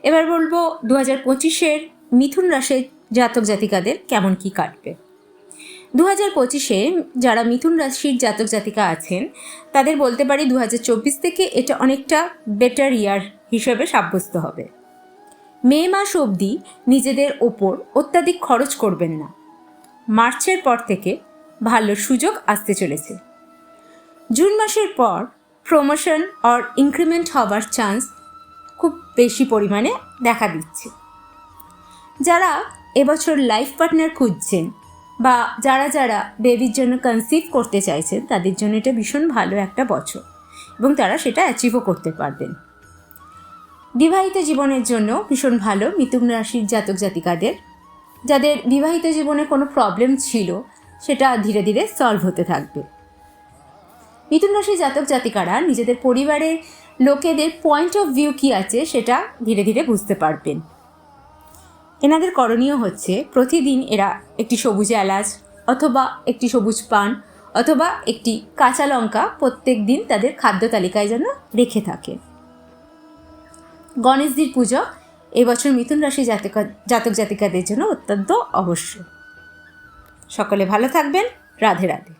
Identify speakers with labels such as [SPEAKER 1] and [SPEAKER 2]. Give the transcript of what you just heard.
[SPEAKER 1] এবার বলবো 2025-এর মিথুন রাশির জাতক জাতিকাদের কেমন কি কাটবে। 2025-এ যারা মিথুন রাশির জাতক জাতিকা আছেন তাদের বলতে পারি 2024 থেকে এটা অনেকটা বেটার ইয়ার হিসেবে সাব্যস্ত হবে। মে মাস অবধি নিজেদের ওপর অত্যাধিক খরচ করবেন না। মার্চের পর থেকে ভালো সুযোগ আসতে চলেছে। জুন মাসের পর প্রমোশন আর ইনক্রিমেন্ট হওয়ার চান্স খুব বেশি পরিমাণে দেখা দিচ্ছে। যারা এবছর লাইফ পার্টনার খুঁজছেন বা যারা বেবির জন্য কনসিভ করতে চাইছেন তাদের জন্য এটা ভীষণ ভালো একটা বছর এবং তারা সেটা অ্যাচিভও করতে পারবেন। বিবাহিত জীবনের জন্য ভীষণ ভালো মিথুন রাশির জাতক জাতিকাদের। যাদের বিবাহিত জীবনে কোনো প্রবলেম ছিল সেটা ধীরে ধীরে সলভ হতে থাকবে। মিথুন রাশির জাতক জাতিকারা নিজেদের পরিবারের লোকেদের পয়েন্ট অফ ভিউ কী আছে সেটা ধীরে ধীরে বুঝতে পারবেন। এনাদের করণীয় হচ্ছে প্রতিদিন এরা একটি সবুজ এলাচ অথবা একটি সবুজ পান অথবা একটি কাঁচা লঙ্কা প্রত্যেক দিন তাদের খাদ্য তালিকায় যেন রেখে থাকে। গণেশজির পুজো এবছর মিথুন রাশি জাতক জাতিকাদের জন্য অত্যন্ত অবশ্য। সকলে ভালো থাকবেন। রাধে রাধে।